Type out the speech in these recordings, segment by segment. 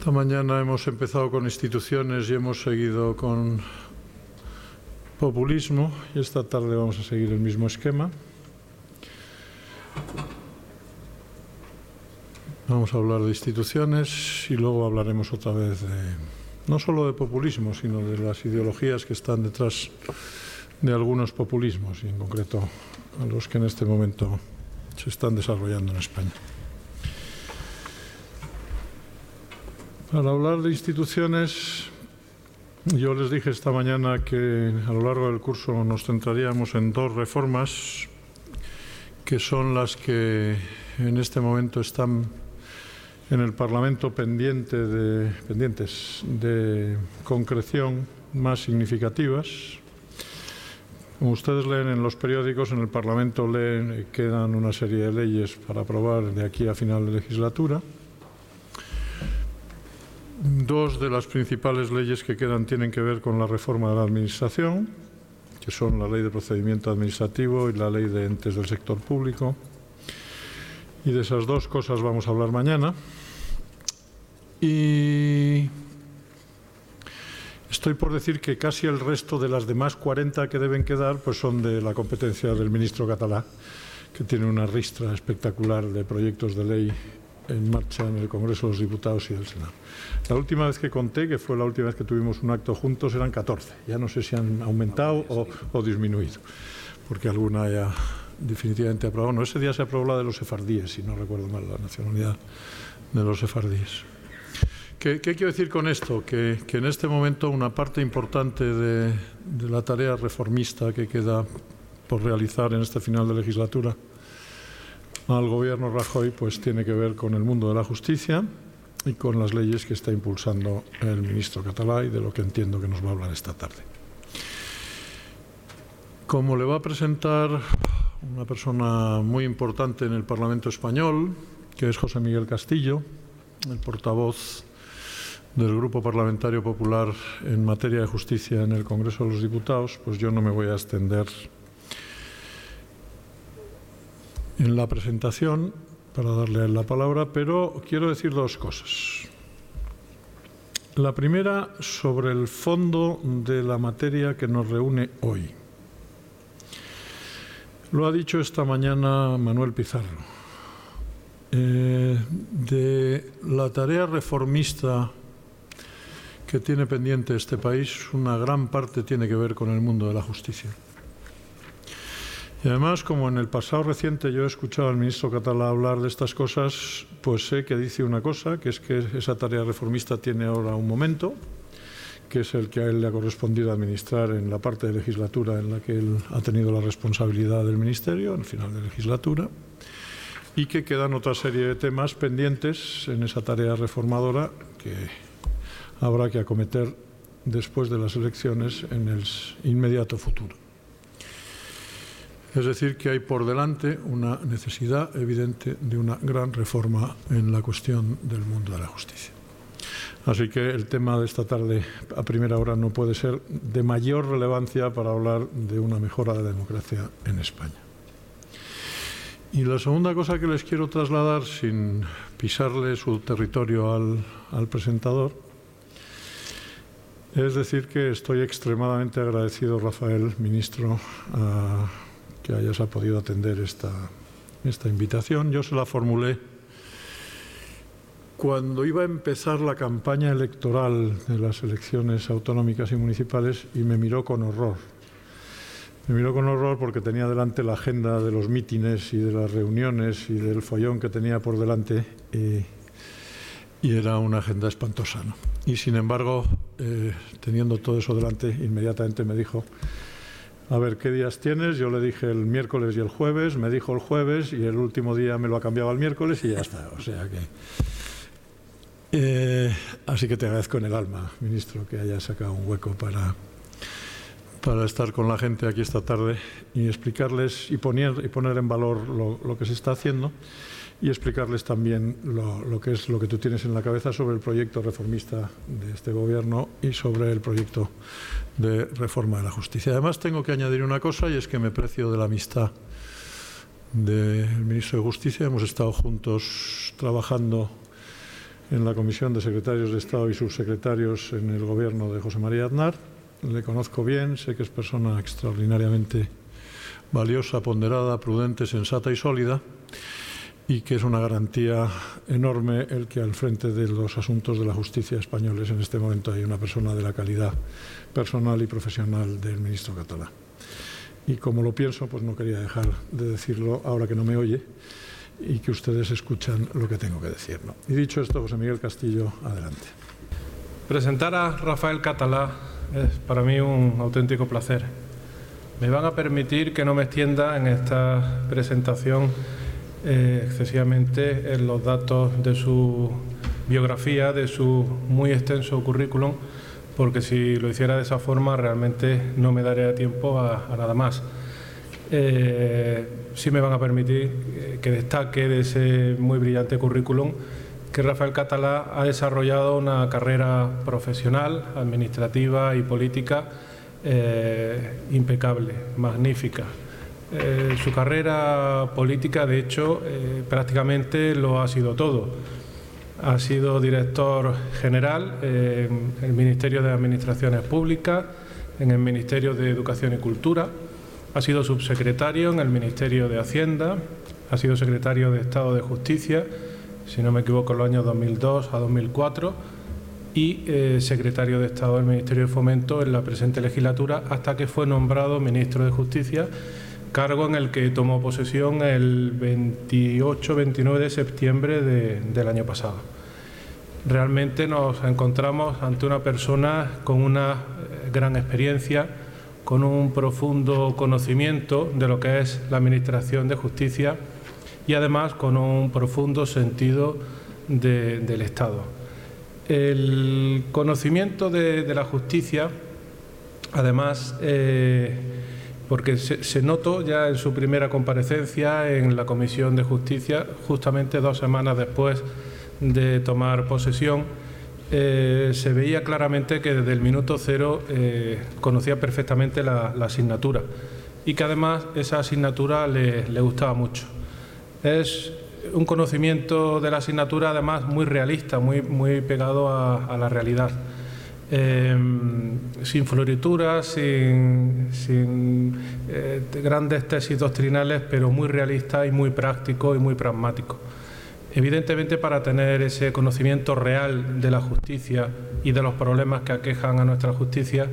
Esta mañana hemos empezado con instituciones y hemos seguido con populismo, y esta tarde vamos a seguir el mismo esquema. Vamos a hablar de instituciones y luego hablaremos otra vez no solo de populismo, sino de las ideologías que están detrás de algunos populismos, y en concreto a los que en este momento se están desarrollando en España. Para hablar de instituciones, yo les dije esta mañana que a lo largo del curso nos centraríamos en dos reformas que son las que en este momento están en el Parlamento pendientes de concreción más significativas. Como ustedes leen en los periódicos, en el Parlamento quedan una serie de leyes para aprobar de aquí a final de legislatura. Dos de las principales leyes que quedan tienen que ver con la reforma de la Administración, que son la Ley de Procedimiento Administrativo y la Ley de Entes del Sector Público. Y de esas dos cosas vamos a hablar mañana. Y estoy por decir que casi el resto de las demás 40 que deben quedar pues son de la competencia del ministro catalá, que tiene una ristra espectacular de proyectos de ley en marcha en el Congreso de los Diputados y del Senado. La última vez que conté, que fue la última vez que tuvimos un acto juntos, eran 14. Ya no sé si han aumentado o disminuido, porque alguna ya definitivamente aprobado. No, ese día se aprobó la de los sefardíes, si no recuerdo mal, la nacionalidad de los sefardíes. ¿Qué quiero decir con esto? Que en este momento una parte importante de la tarea reformista que queda por realizar en este final de legislatura al gobierno Rajoy pues tiene que ver con el mundo de la justicia y con las leyes que está impulsando el ministro catalá, y de lo que entiendo que nos va a hablar esta tarde. Como le va a presentar una persona muy importante en el Parlamento español, que es José Miguel Castillo, el portavoz del Grupo Parlamentario Popular en materia de justicia en el Congreso de los Diputados, pues yo no me voy a extender en la presentación para darle la palabra, pero quiero decir dos cosas. La primera, sobre el fondo de la materia que nos reúne hoy. Lo ha dicho esta mañana Manuel Pizarro. De la tarea reformista que tiene pendiente este país, una gran parte tiene que ver con el mundo de la justicia. Y además, como en el pasado reciente yo he escuchado al ministro catalá hablar de estas cosas, pues sé que dice una cosa, que es que esa tarea reformista tiene ahora un momento, que es el que a él le ha correspondido administrar en la parte de legislatura en la que él ha tenido la responsabilidad del ministerio, en el final de legislatura, y que quedan otra serie de temas pendientes en esa tarea reformadora que habrá que acometer después de las elecciones en el inmediato futuro. Es decir, que hay por delante una necesidad evidente de una gran reforma en la cuestión del mundo de la justicia. Así que el tema de esta tarde a primera hora no puede ser de mayor relevancia para hablar de una mejora de la democracia en España. Y la segunda cosa que les quiero trasladar, sin pisarle su territorio al presentador, es decir que estoy extremadamente agradecido, Rafael, ministro, que hayas podido atender esta invitación. Yo se la formulé cuando iba a empezar la campaña electoral de las elecciones autonómicas y municipales, y me miró con horror. Me miró con horror porque tenía delante la agenda de los mítines y de las reuniones y del follón que tenía por delante, y era una agenda espantosa, ¿no? Y sin embargo, teniendo todo eso delante, inmediatamente me dijo: a ver, ¿qué días tienes? Yo le dije el miércoles y el jueves, me dijo el jueves, y el último día me lo ha cambiado al miércoles y ya está. O sea que así que te agradezco en el alma, ministro, que hayas sacado un hueco para estar con la gente aquí esta tarde y explicarles y poner en valor lo que se está haciendo, y explicarles también lo que es lo que tú tienes en la cabeza sobre el proyecto reformista de este gobierno y sobre el proyecto de reforma de la justicia. Además, tengo que añadir una cosa, y es que me precio de la amistad del ministro de Justicia. Hemos estado juntos trabajando en la Comisión de Secretarios de Estado y Subsecretarios en el Gobierno de José María Aznar. Le conozco bien, sé que es persona extraordinariamente valiosa, ponderada, prudente, sensata y sólida, y que es una garantía enorme el que al frente de los asuntos de la justicia españoles en este momento hay una persona de la calidad personal y profesional del ministro catalá. Y como lo pienso, pues no quería dejar de decirlo ahora que no me oye y que ustedes escuchan lo que tengo que decir, ¿no? Y dicho esto, José Miguel Castillo, adelante. Presentar a Rafael Catalá es para mí un auténtico placer. Me van a permitir que no me extienda en esta presentación excesivamente en los datos de su biografía, de su muy extenso currículum, porque si lo hiciera de esa forma realmente no me daría tiempo a nada más. Sí me van a permitir que destaque de ese muy brillante currículum que Rafael Catalá ha desarrollado una carrera profesional, administrativa y política impecable, magnífica. Su carrera política, de hecho, prácticamente lo ha sido todo. Ha sido director general en el Ministerio de Administraciones Públicas, en el Ministerio de Educación y Cultura, ha sido subsecretario en el Ministerio de Hacienda, ha sido secretario de Estado de Justicia, si no me equivoco, en los años 2002 a 2004, y secretario de Estado del Ministerio de Fomento en la presente legislatura, hasta que fue nombrado ministro de Justicia, cargo en el que tomó posesión el 28-29 de septiembre del año pasado. Realmente nos encontramos ante una persona con una gran experiencia, con un profundo conocimiento de lo que es la Administración de Justicia y además con un profundo sentido del Estado. El conocimiento de la justicia, además, porque se notó ya en su primera comparecencia en la Comisión de Justicia, justamente 2 semanas después de tomar posesión, se veía claramente que desde el minuto cero conocía perfectamente la asignatura y que además esa asignatura le gustaba mucho. Es un conocimiento de la asignatura además muy realista, muy pegado a la realidad. Sin florituras, sin grandes tesis doctrinales, pero muy realista y muy práctico y muy pragmático. Evidentemente, para tener ese conocimiento real de la justicia y de los problemas que aquejan a nuestra justicia,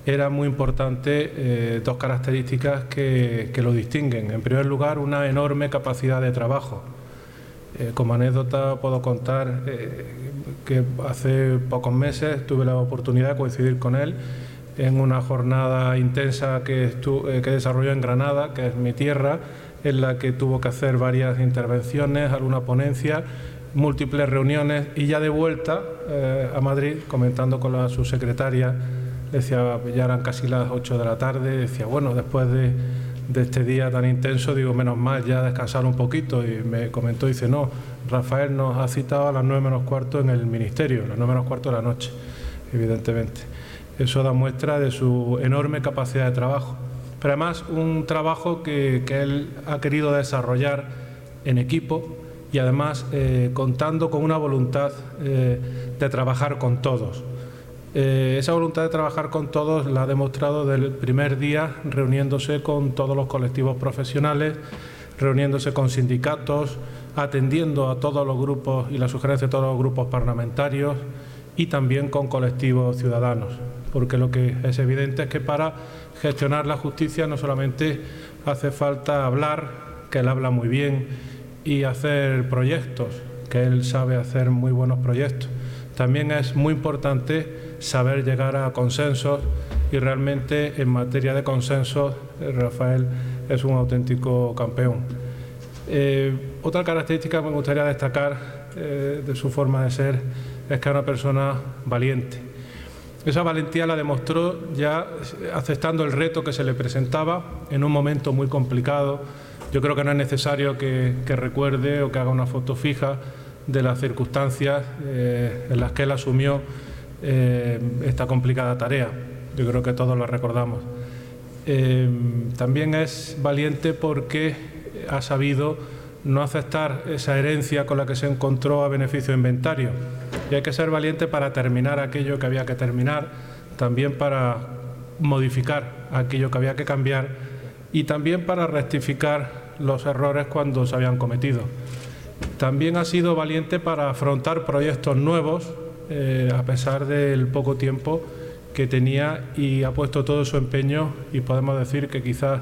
era muy importante 2 características que lo distinguen. En primer lugar, una enorme capacidad de trabajo. Como anécdota puedo contar que hace pocos meses tuve la oportunidad de coincidir con él en una jornada intensa que desarrolló en Granada, que es mi tierra, en la que tuvo que hacer varias intervenciones, alguna ponencia, múltiples reuniones, y ya de vuelta a Madrid, comentando con la subsecretaria, decía, ya eran casi las 8 de la tarde, decía, bueno, después de este día tan intenso, digo, menos mal ya descansar un poquito, y me comentó, dice, no, Rafael nos ha citado a las 9 menos cuarto en el ministerio, las 9 menos cuarto de la noche, evidentemente. Eso da muestra de su enorme capacidad de trabajo, pero además un trabajo que él ha querido desarrollar en equipo y además contando con una voluntad de trabajar con todos. Esa voluntad de trabajar con todos la ha demostrado desde el primer día, reuniéndose con todos los colectivos profesionales, reuniéndose con sindicatos, atendiendo a todos los grupos y las sugerencias de todos los grupos parlamentarios y también con colectivos ciudadanos, porque lo que es evidente es que para gestionar la justicia no solamente hace falta hablar, que él habla muy bien, y hacer proyectos, que él sabe hacer muy buenos proyectos. También es muy importante saber llegar a consensos, y realmente en materia de consensos Rafael es un auténtico campeón. Otra característica que me gustaría destacar de su forma de ser es que es una persona valiente. Esa valentía la demostró ya aceptando el reto que se le presentaba en un momento muy complicado. Yo creo que no es necesario que recuerde o que haga una foto fija de las circunstancias en las que él asumió esta complicada tarea. Yo creo que todos lo recordamos. También es valiente porque ha sabido no aceptar esa herencia con la que se encontró a beneficio de inventario. Y hay que ser valiente para terminar aquello que había que terminar, también para modificar aquello que había que cambiar y también para rectificar los errores cuando se habían cometido. También ha sido valiente para afrontar proyectos nuevos, a pesar del poco tiempo que tenía, y ha puesto todo su empeño, y podemos decir que quizás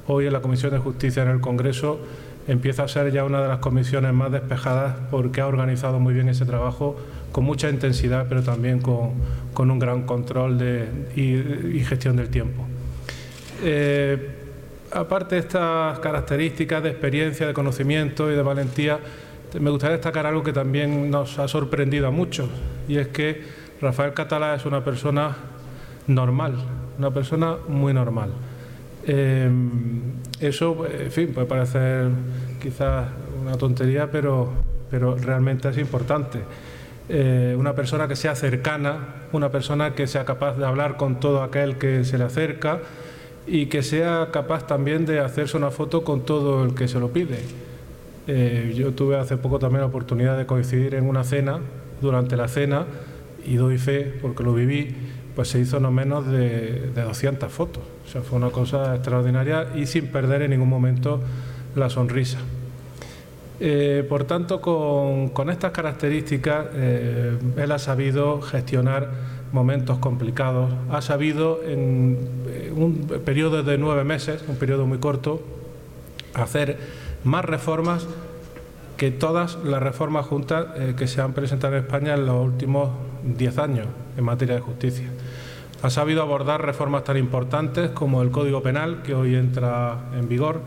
hoy en la Comisión de Justicia en el Congreso empieza a ser ya una de las comisiones más despejadas, porque ha organizado muy bien ese trabajo con mucha intensidad, pero también con un gran control y gestión del tiempo. Aparte de estas características de experiencia, de conocimiento y de valentía, me gustaría destacar algo que también nos ha sorprendido a muchos, y es que Rafael Catalá es una persona normal, una persona muy normal. Eso, en fin, puede parecer quizás una tontería, pero realmente es importante. Una persona que sea cercana, una persona que sea capaz de hablar con todo aquel que se le acerca y que sea capaz también de hacerse una foto con todo el que se lo pide. Yo tuve hace poco también la oportunidad de coincidir en una cena, durante la cena, y doy fe, porque lo viví, pues se hizo no menos de 200 fotos. O sea, fue una cosa extraordinaria y sin perder en ningún momento la sonrisa. Por tanto, con estas características, él ha sabido gestionar momentos complicados, ha sabido en un periodo de 9 meses, un periodo muy corto, hacer más reformas que todas las reformas juntas que se han presentado en España en los últimos 10 años en materia de justicia. Ha sabido abordar reformas tan importantes como el Código Penal, que hoy entra en vigor,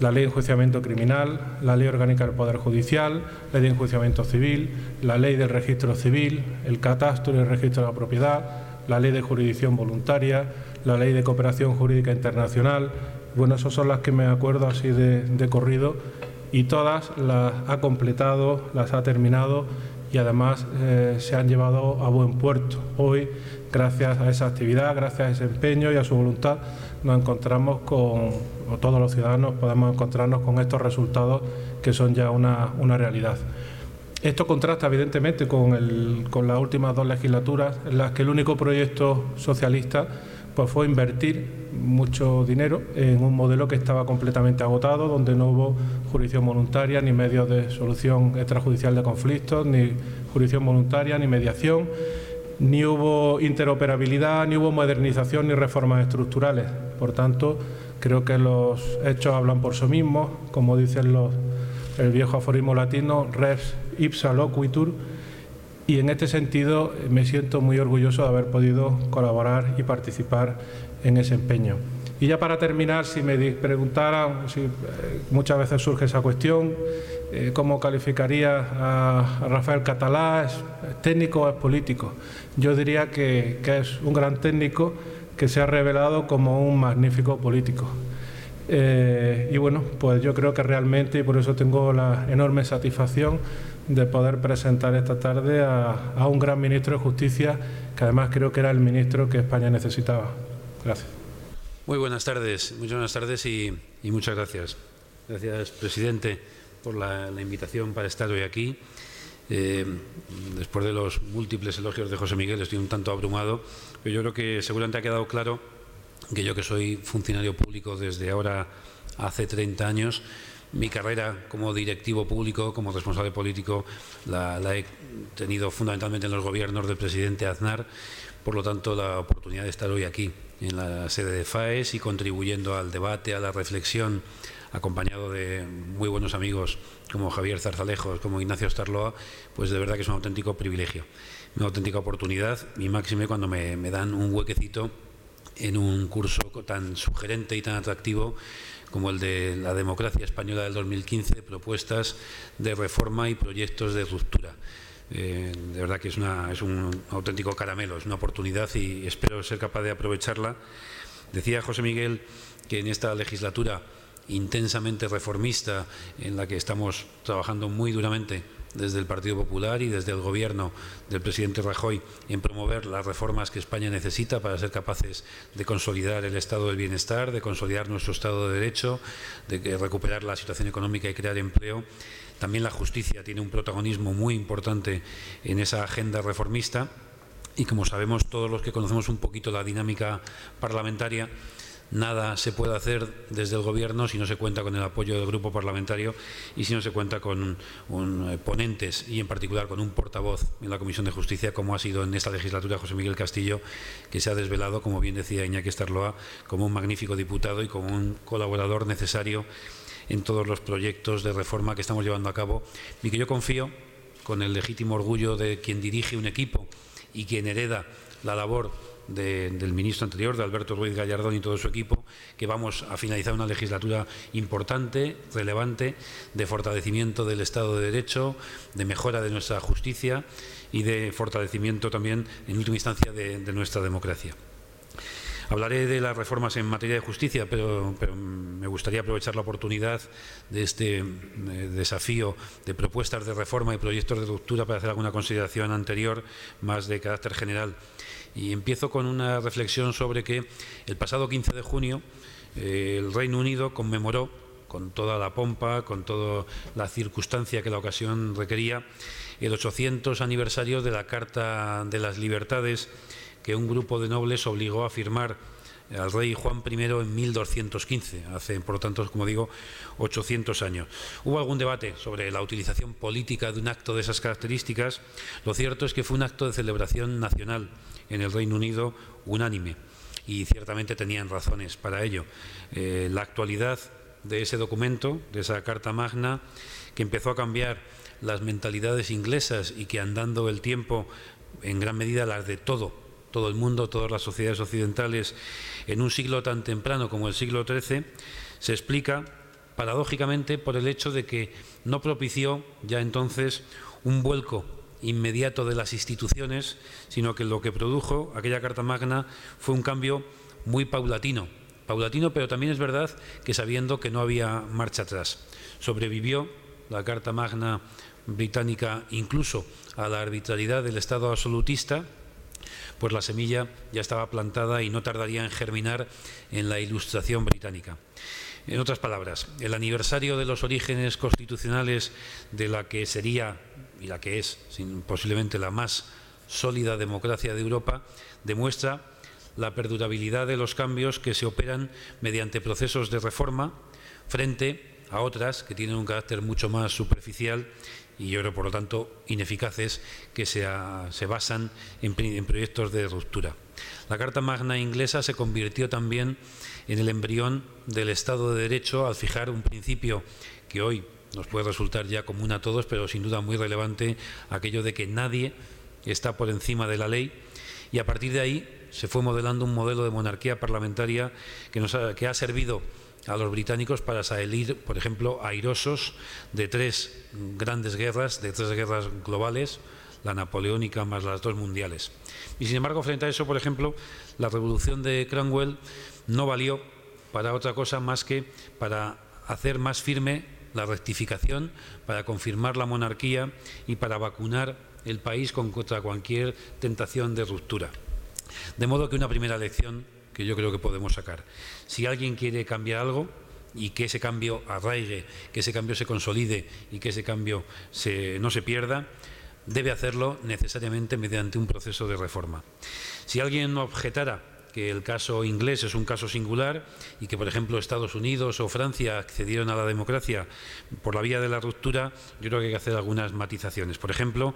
la Ley de Enjuiciamiento Criminal, la Ley Orgánica del Poder Judicial, la Ley de Enjuiciamiento Civil, la Ley del Registro Civil, el Catastro y el Registro de la Propiedad, la Ley de Jurisdicción Voluntaria, la Ley de Cooperación Jurídica Internacional. Bueno, esas son las que me acuerdo así de corrido, y todas las ha completado, las ha terminado y además se han llevado a buen puerto. Hoy, gracias a esa actividad, gracias a ese empeño y a su voluntad, nos encontramos o todos los ciudadanos podemos encontrarnos con estos resultados que son ya una realidad. Esto contrasta evidentemente con las últimas 2 legislaturas, en las que el único proyecto socialista pues fue invertir mucho dinero en un modelo que estaba completamente agotado, donde no hubo jurisdicción voluntaria, ni medios de solución extrajudicial de conflictos, ni jurisdicción voluntaria, ni mediación, ni hubo interoperabilidad, ni hubo modernización, ni reformas estructurales. Por tanto, creo que los hechos hablan por sí mismos, como dicen el viejo aforismo latino, res ipsa loquitur, y en este sentido me siento muy orgulloso de haber podido colaborar y participar en ese empeño. Y ya para terminar, si me preguntaran, muchas veces surge esa cuestión, ¿cómo calificaría a Rafael Catalá? ¿Es técnico o es político? Yo diría que es un gran técnico que se ha revelado como un magnífico político. Y bueno, pues yo creo que realmente, y por eso tengo la enorme satisfacción de poder presentar esta tarde a un gran ministro de Justicia, que además creo que era el ministro que España necesitaba. Gracias. Muy buenas tardes, y muchas gracias. Gracias, presidente, por la invitación para estar hoy aquí. Después de los múltiples elogios de José Miguel, estoy un tanto abrumado, pero yo creo que seguramente ha quedado claro que yo, que soy funcionario público desde ahora hace 30 años, mi carrera como directivo público, como responsable político, la he tenido fundamentalmente en los gobiernos del presidente Aznar. Por lo tanto, la oportunidad de estar hoy aquí en la sede de FAES y contribuyendo al debate, a la reflexión, acompañado de muy buenos amigos como Javier Zarzalejos, como Ignacio Starloa, pues de verdad que es un auténtico privilegio, una auténtica oportunidad, y máxime cuando me dan un huequecito en un curso tan sugerente y tan atractivo como el de la democracia española del 2015, propuestas de reforma y proyectos de ruptura. De verdad que es un auténtico caramelo, es una oportunidad y espero ser capaz de aprovecharla. Decía José Miguel que en esta legislatura intensamente reformista en la que estamos trabajando muy duramente desde el Partido Popular y desde el Gobierno del presidente Rajoy en promover las reformas que España necesita para ser capaces de consolidar el estado del bienestar, de consolidar nuestro Estado de Derecho, de recuperar la situación económica y crear empleo. También la justicia tiene un protagonismo muy importante en esa agenda reformista y, como sabemos todos los que conocemos un poquito la dinámica parlamentaria, nada se puede hacer desde el Gobierno si no se cuenta con el apoyo del grupo parlamentario y si no se cuenta con ponentes y en particular con un portavoz en la Comisión de Justicia, como ha sido en esta legislatura José Miguel Castillo, que se ha desvelado, como bien decía Iñaki Estarloa, como un magnífico diputado y como un colaborador necesario en todos los proyectos de reforma que estamos llevando a cabo y que yo confío, con el legítimo orgullo de quien dirige un equipo y quien hereda la labor del ministro anterior, de Alberto Ruiz Gallardón y todo su equipo, que vamos a finalizar una legislatura importante, relevante, de fortalecimiento del Estado de Derecho, de mejora de nuestra justicia y de fortalecimiento también, en última instancia, de nuestra democracia. Hablaré de las reformas en materia de justicia, pero me gustaría aprovechar la oportunidad de este desafío de propuestas de reforma y proyectos de ruptura para hacer alguna consideración anterior, más de carácter general. Y empiezo con una reflexión sobre que el pasado 15 de junio el Reino Unido conmemoró, con toda la pompa, con toda la circunstancia que la ocasión requería, el 800 aniversario de la Carta de las Libertades, que un grupo de nobles obligó a firmar al rey Juan I en 1215, hace, por lo tanto, como digo, 800 años. Hubo algún debate sobre la utilización política de un acto de esas características. Lo cierto es que fue un acto de celebración nacional en el Reino Unido unánime y ciertamente tenían razones para ello. La actualidad de ese documento, de esa Carta Magna, que empezó a cambiar las mentalidades inglesas y que, andando el tiempo, en gran medida las de todo el mundo, todas las sociedades occidentales, en un siglo tan temprano como el siglo XIII, se explica paradójicamente por el hecho de que no propició ya entonces un vuelco inmediato de las instituciones, sino que lo que produjo aquella Carta Magna fue un cambio muy paulatino, pero también es verdad que sabiendo que no había marcha atrás. Sobrevivió la Carta Magna británica incluso a la arbitrariedad del Estado absolutista, pues la semilla ya estaba plantada y no tardaría en germinar en la Ilustración británica. En otras palabras, el aniversario de los orígenes constitucionales de la que sería y la que es posiblemente la más sólida democracia de Europa demuestra la perdurabilidad de los cambios que se operan mediante procesos de reforma frente a otras que tienen un carácter mucho más superficial y yo creo, por lo tanto, ineficaces, que se basan en proyectos de ruptura. La Carta Magna inglesa se convirtió también en el embrión del Estado de Derecho al fijar un principio que hoy nos puede resultar ya común a todos, pero sin duda muy relevante, aquello de que nadie está por encima de la ley, y a partir de ahí se fue modelando un modelo de monarquía parlamentaria que ha servido a los británicos para salir, por ejemplo, airosos de tres grandes guerras, de tres guerras globales, la napoleónica más las dos mundiales. Y sin embargo, frente a eso, por ejemplo, la revolución de Cromwell no valió para otra cosa más que para hacer más firme la rectificación, para confirmar la monarquía y para vacunar el país contra cualquier tentación de ruptura. De modo que una primera lección que yo creo que podemos sacar: si alguien quiere cambiar algo y que ese cambio arraigue, que ese cambio se consolide y que ese cambio no se pierda, debe hacerlo necesariamente mediante un proceso de reforma. Si alguien objetara que el caso inglés es un caso singular y que, por ejemplo, Estados Unidos o Francia accedieron a la democracia por la vía de la ruptura, yo creo que hay que hacer algunas matizaciones. Por ejemplo,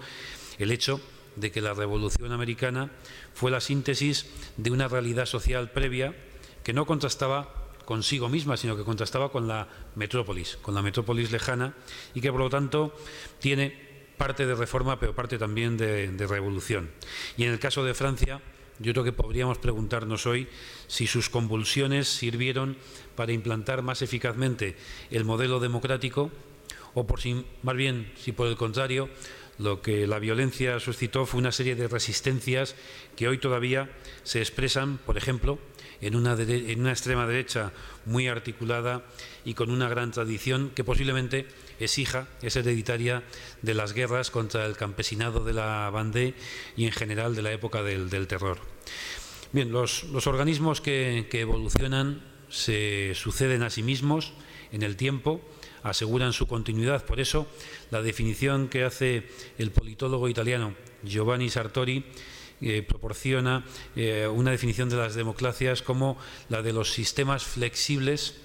el hecho de que la Revolución Americana fue la síntesis de una realidad social previa que no contrastaba consigo misma, sino que contrastaba con la metrópolis lejana, y que por lo tanto tiene parte de reforma, pero parte también de revolución. Y en el caso de Francia, yo creo que podríamos preguntarnos hoy si sus convulsiones sirvieron para implantar más eficazmente el modelo democrático o más bien, si por el contrario, lo que la violencia suscitó fue una serie de resistencias que hoy todavía se expresan, por ejemplo, en una extrema derecha muy articulada y con una gran tradición que posiblemente es hereditaria de las guerras contra el campesinado de la Vendée y en general de la época del terror. Bien, los organismos que evolucionan se suceden a sí mismos en el tiempo, aseguran su continuidad. Por eso, la definición que hace el politólogo italiano Giovanni Sartori proporciona una definición de las democracias como la de los sistemas flexibles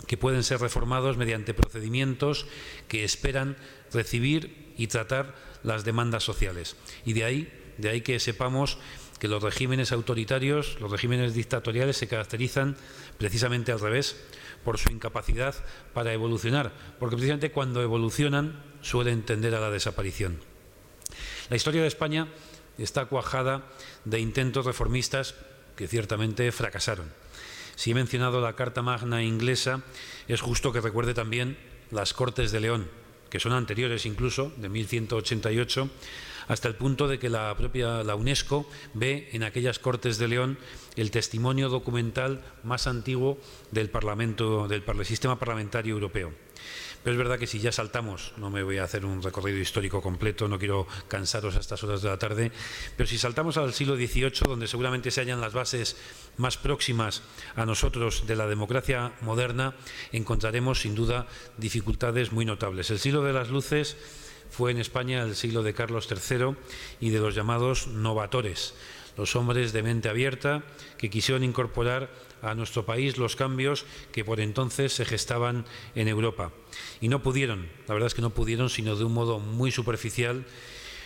que pueden ser reformados mediante procedimientos que esperan recibir y tratar las demandas sociales. Y de ahí que sepamos que los regímenes autoritarios, los regímenes dictatoriales se caracterizan precisamente al revés, por su incapacidad para evolucionar, porque precisamente cuando evolucionan suelen tender a la desaparición. La historia de España está cuajada de intentos reformistas que ciertamente fracasaron. Si he mencionado la Carta Magna inglesa, es justo que recuerde también las Cortes de León, que son anteriores incluso, de 1188, hasta el punto de que la UNESCO ve en aquellas Cortes de León el testimonio documental más antiguo del sistema parlamentario europeo. Pero es verdad que si ya saltamos, no me voy a hacer un recorrido histórico completo, no quiero cansaros a estas horas de la tarde, pero si saltamos al siglo XVIII, donde seguramente se hallan las bases más próximas a nosotros de la democracia moderna, encontraremos sin duda dificultades muy notables. El siglo de las luces fue en España el siglo de Carlos III y de los llamados novatores, los hombres de mente abierta que quisieron incorporar a nuestro país los cambios que por entonces se gestaban en Europa. Y no pudieron, la verdad es que no pudieron, sino de un modo muy superficial,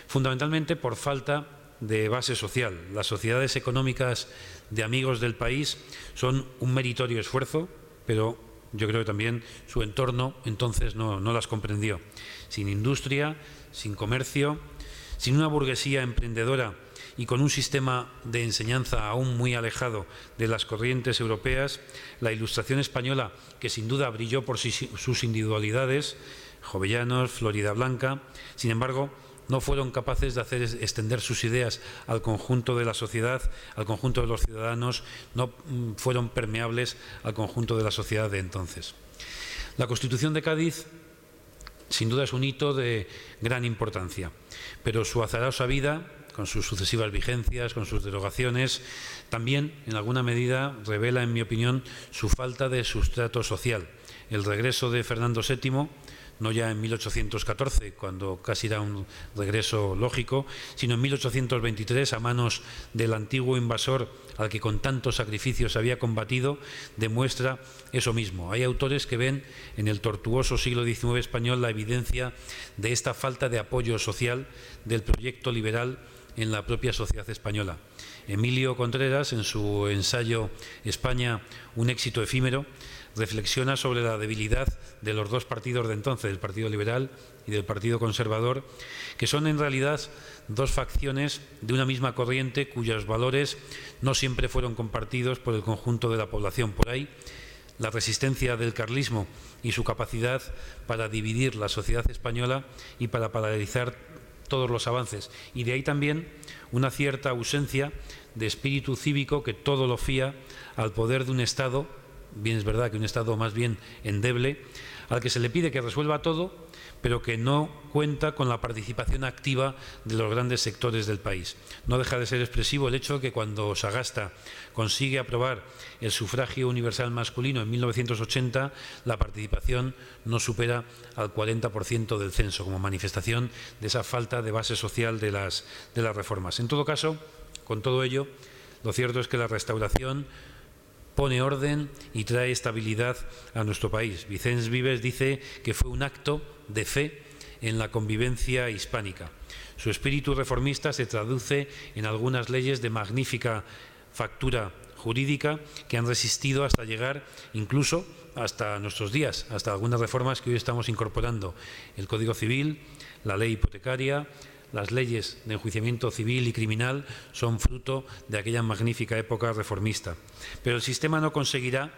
fundamentalmente por falta de base social. Las sociedades económicas de amigos del país son un meritorio esfuerzo, pero yo creo que también su entorno entonces no las comprendió. Sin industria, sin comercio, sin una burguesía emprendedora y con un sistema de enseñanza aún muy alejado de las corrientes europeas, la Ilustración española, que sin duda brilló por sus individualidades, Jovellanos, Floridablanca, sin embargo, no fueron capaces de hacer extender sus ideas al conjunto de la sociedad, al conjunto de los ciudadanos, no fueron permeables al conjunto de la sociedad de entonces. La Constitución de Cádiz sin duda es un hito de gran importancia, pero su azarosa vida, con sus sucesivas vigencias, con sus derogaciones, también en alguna medida revela, en mi opinión, su falta de sustrato social. El regreso de Fernando VII, no ya en 1814, cuando casi era un regreso lógico, sino en 1823, a manos del antiguo invasor al que con tantos sacrificios había combatido, demuestra eso mismo. Hay autores que ven en el tortuoso siglo XIX español la evidencia de esta falta de apoyo social del proyecto liberal en la propia sociedad española. Emilio Contreras, en su ensayo España, un éxito efímero, reflexiona sobre la debilidad de los dos partidos de entonces, del Partido Liberal y del Partido Conservador, que son en realidad dos facciones de una misma corriente cuyos valores no siempre fueron compartidos por el conjunto de la población. Por ahí, la resistencia del carlismo y su capacidad para dividir la sociedad española y para paralizar todos los avances. Y de ahí también una cierta ausencia de espíritu cívico que todo lo fía al poder de un Estado, bien es verdad que un Estado más bien endeble, al que se le pide que resuelva todo, pero que no cuenta con la participación activa de los grandes sectores del país. No deja de ser expresivo el hecho de que cuando Sagasta consigue aprobar el sufragio universal masculino en 1980, la participación no supera al 40% del censo, como manifestación de esa falta de base social de las reformas. En todo caso, con todo ello, lo cierto es que la restauración pone orden y trae estabilidad a nuestro país. Vicens Vives dice que fue un acto de fe en la convivencia hispánica. Su espíritu reformista se traduce en algunas leyes de magnífica factura jurídica que han resistido hasta llegar incluso hasta nuestros días, hasta algunas reformas que hoy estamos incorporando. El Código Civil, la ley hipotecaria, las leyes de enjuiciamiento civil y criminal son fruto de aquella magnífica época reformista. Pero el sistema no conseguirá,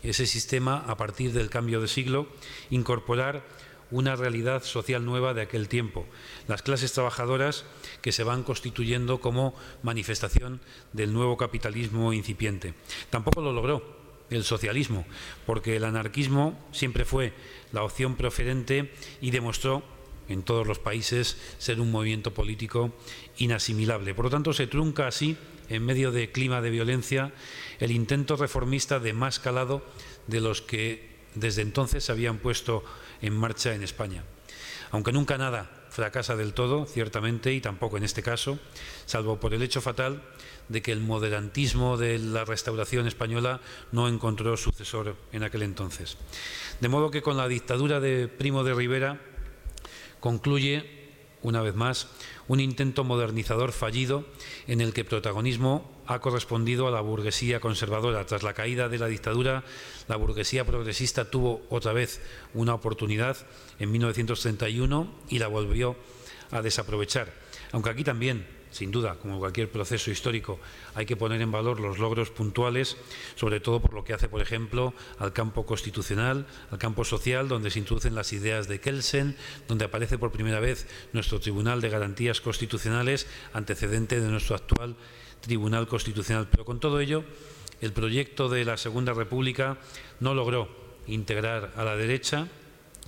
ese sistema, a partir del cambio de siglo, incorporar una realidad social nueva de aquel tiempo, las clases trabajadoras que se van constituyendo como manifestación del nuevo capitalismo incipiente. Tampoco lo logró el socialismo, porque el anarquismo siempre fue la opción preferente y demostró en todos los países ser un movimiento político inasimilable. Por lo tanto, se trunca así, en medio de clima de violencia, el intento reformista de más calado de los que desde entonces se habían puesto en marcha en España. Aunque nunca nada fracasa del todo, ciertamente, y tampoco en este caso, salvo por el hecho fatal de que el moderantismo de la Restauración española no encontró sucesor en aquel entonces. De modo que con la dictadura de Primo de Rivera concluye, una vez más, un intento modernizador fallido en el que protagonismo ha correspondido a la burguesía conservadora. Tras la caída de la dictadura, la burguesía progresista tuvo otra vez una oportunidad en 1931 y la volvió a desaprovechar. Aunque aquí también, sin duda, como cualquier proceso histórico, hay que poner en valor los logros puntuales, sobre todo por lo que hace, por ejemplo, al campo constitucional, al campo social, donde se introducen las ideas de Kelsen, donde aparece por primera vez nuestro Tribunal de Garantías Constitucionales, antecedente de nuestro actual Tribunal Constitucional. Pero con todo ello, el proyecto de la Segunda República no logró integrar a la derecha,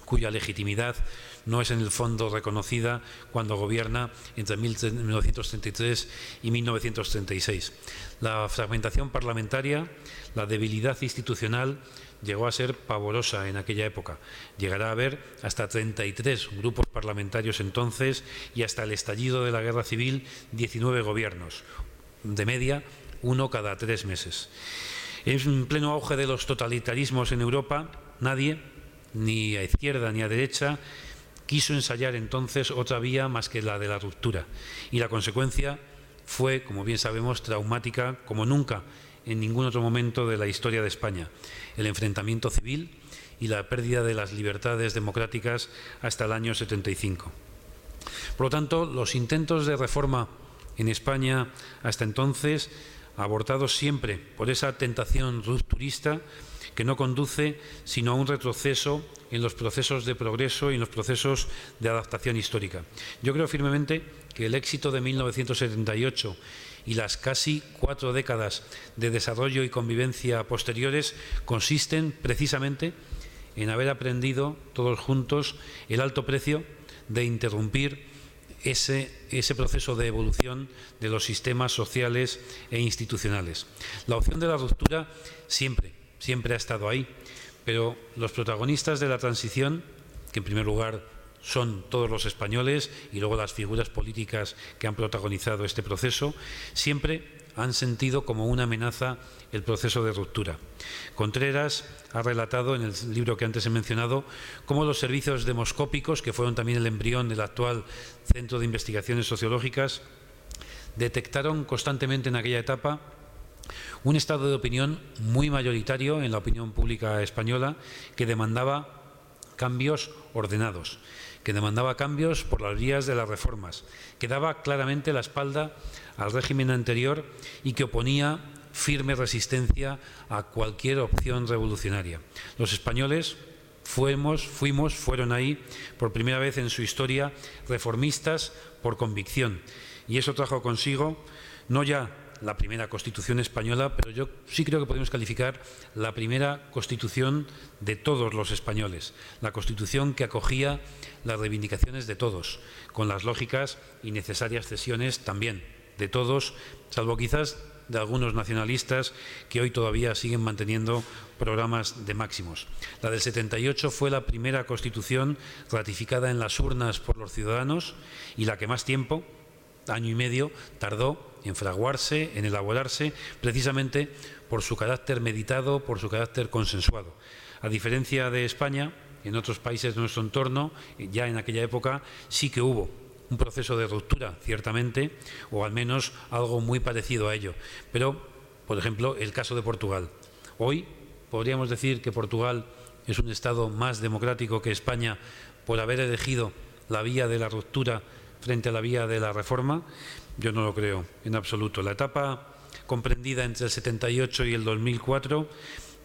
cuya legitimidad no es en el fondo reconocida cuando gobierna entre 1933 y 1936. La fragmentación parlamentaria, la debilidad institucional llegó a ser pavorosa en aquella época. Llegará a haber hasta 33 grupos parlamentarios entonces y hasta el estallido de la Guerra Civil 19 gobiernos, de media uno cada 3 meses. En pleno auge de los totalitarismos en Europa, nadie, ni a izquierda ni a derecha, quiso ensayar entonces otra vía más que la de la ruptura. Y la consecuencia fue, como bien sabemos, traumática como nunca en ningún otro momento de la historia de España. El enfrentamiento civil y la pérdida de las libertades democráticas hasta el año 75. Por lo tanto, los intentos de reforma en España hasta entonces, abortados siempre por esa tentación rupturista que no conduce sino a un retroceso en los procesos de progreso y en los procesos de adaptación histórica. Yo creo firmemente que el éxito de 1978 y las casi 4 décadas de desarrollo y convivencia posteriores consisten precisamente en haber aprendido todos juntos el alto precio de interrumpir ese proceso de evolución de los sistemas sociales e institucionales. La opción de la ruptura siempre ha estado ahí, pero los protagonistas de la transición, que en primer lugar son todos los españoles y luego las figuras políticas que han protagonizado este proceso, siempre han sentido como una amenaza el proceso de ruptura. Contreras ha relatado en el libro que antes he mencionado cómo los servicios demoscópicos, que fueron también el embrión del actual Centro de Investigaciones Sociológicas, detectaron constantemente en aquella etapa un estado de opinión muy mayoritario en la opinión pública española que demandaba cambios ordenados, que demandaba cambios por las vías de las reformas, que daba claramente la espalda al régimen anterior y que oponía firme resistencia a cualquier opción revolucionaria. Los españoles fueron ahí por primera vez en su historia reformistas por convicción, y eso trajo consigo no ya la primera Constitución española, pero yo sí creo que podemos calificar la primera Constitución de todos los españoles, la Constitución que acogía las reivindicaciones de todos, con las lógicas y necesarias cesiones también de todos, salvo quizás de algunos nacionalistas que hoy todavía siguen manteniendo programas de máximos. La del 78 fue la primera Constitución ratificada en las urnas por los ciudadanos y la que más tiempo, año y medio, tardó en fraguarse, en elaborarse, precisamente por su carácter meditado, por su carácter consensuado. A diferencia de España, en otros países de nuestro entorno, ya en aquella época sí que hubo un proceso de ruptura, ciertamente, o al menos algo muy parecido a ello. Pero, por ejemplo, el caso de Portugal. Hoy podríamos decir que Portugal es un Estado más democrático que España por haber elegido la vía de la ruptura frente a la vía de la reforma. Yo no lo creo en absoluto. La etapa comprendida entre el 78 y el 2004,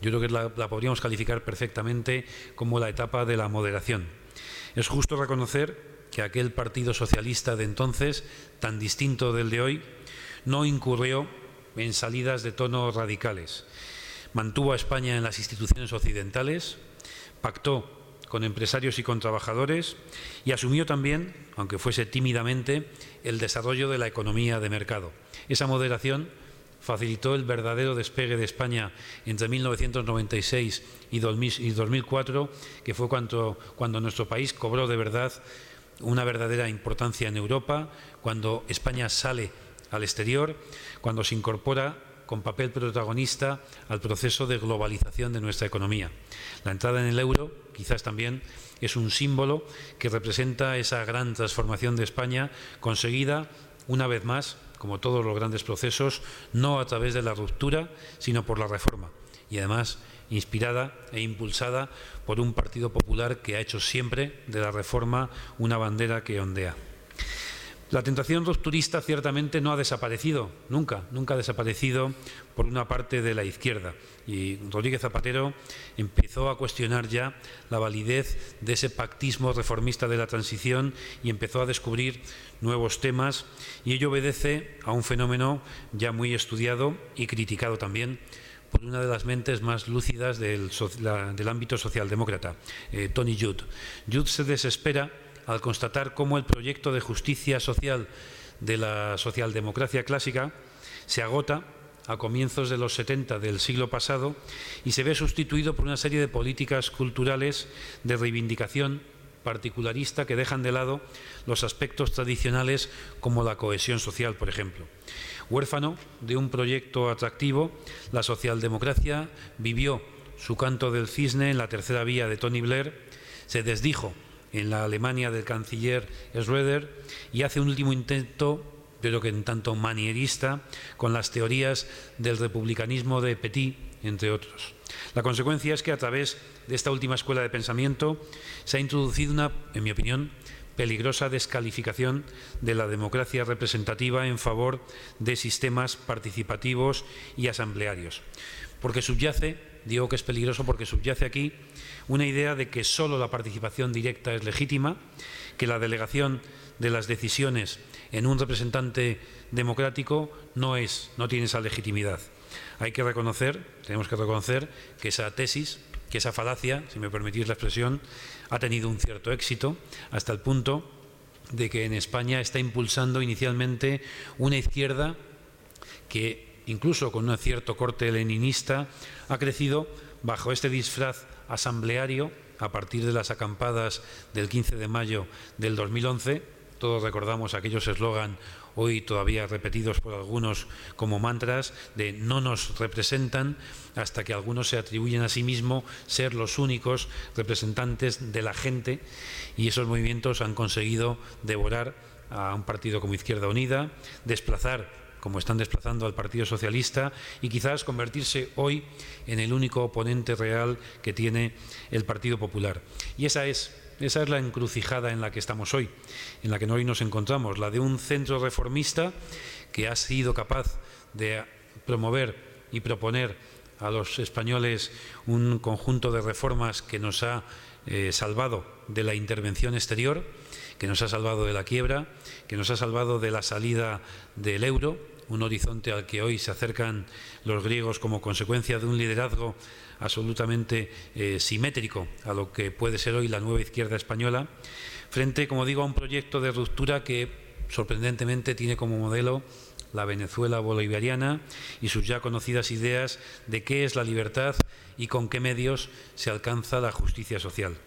yo creo que la podríamos calificar perfectamente como la etapa de la moderación. Es justo reconocer que aquel Partido Socialista de entonces, tan distinto del de hoy, no incurrió en salidas de tono radicales. Mantuvo a España en las instituciones occidentales, pactó con empresarios y con trabajadores y asumió también, aunque fuese tímidamente, el desarrollo de la economía de mercado. Esa moderación facilitó el verdadero despegue de España entre 1996 y 2004, que fue cuando nuestro país cobró de verdad una verdadera importancia en Europa, cuando España sale al exterior, cuando se incorpora con papel protagonista al proceso de globalización de nuestra economía. La entrada en el euro quizás también es un símbolo que representa esa gran transformación de España conseguida una vez más, como todos los grandes procesos, no a través de la ruptura, sino por la reforma. Y además inspirada e impulsada por un Partido Popular que ha hecho siempre de la reforma una bandera que ondea. La tentación rupturista ciertamente no ha desaparecido, nunca ha desaparecido por una parte de la izquierda. Y Rodríguez Zapatero empezó a cuestionar ya la validez de ese pactismo reformista de la transición y empezó a descubrir nuevos temas, y ello obedece a un fenómeno ya muy estudiado y criticado también por una de las mentes más lúcidas del ámbito socialdemócrata, Tony Judd. Judd se desespera al constatar cómo el proyecto de justicia social de la socialdemocracia clásica se agota a comienzos de los 70 del siglo pasado y se ve sustituido por una serie de políticas culturales de reivindicación particularista que dejan de lado los aspectos tradicionales como la cohesión social, por ejemplo. Huérfano de un proyecto atractivo, la socialdemocracia vivió su canto del cisne en la tercera vía de Tony Blair, se desdijo en la Alemania del canciller Schröder y hace un último intento, pero que en tanto manierista, con las teorías del republicanismo de Petit, entre otros. La consecuencia es que a través de esta última escuela de pensamiento se ha introducido una, en mi opinión, peligrosa descalificación de la democracia representativa en favor de sistemas participativos y asamblearios. Porque subyace, digo que es peligroso porque subyace aquí una idea de que solo la participación directa es legítima, que la delegación de las decisiones en un representante democrático no tiene esa legitimidad. Tenemos que reconocer que esa tesis, que esa falacia, si me permitís la expresión, ha tenido un cierto éxito hasta el punto de que en España está impulsando inicialmente una izquierda que, incluso con un cierto corte leninista, ha crecido bajo este disfraz asambleario a partir de las acampadas del 15 de mayo del 2011. Todos recordamos aquellos eslogan hoy todavía repetidos por algunos como mantras de no nos representan, hasta que algunos se atribuyen a sí mismos ser los únicos representantes de la gente, y esos movimientos han conseguido devorar a un partido como Izquierda Unida, desplazar como están desplazando al Partido Socialista y quizás convertirse hoy en el único oponente real que tiene el Partido Popular. Y esa es la encrucijada en la que estamos hoy, en la que hoy nos encontramos, la de un centro reformista que ha sido capaz de promover y proponer a los españoles un conjunto de reformas que nos ha salvado de la intervención exterior, que nos ha salvado de la quiebra, que nos ha salvado de la salida del euro, un horizonte al que hoy se acercan los griegos como consecuencia de un liderazgo absolutamente simétrico a lo que puede ser hoy la nueva izquierda española, frente, como digo, a un proyecto de ruptura que sorprendentemente tiene como modelo la Venezuela bolivariana y sus ya conocidas ideas de qué es la libertad y con qué medios se alcanza la justicia social.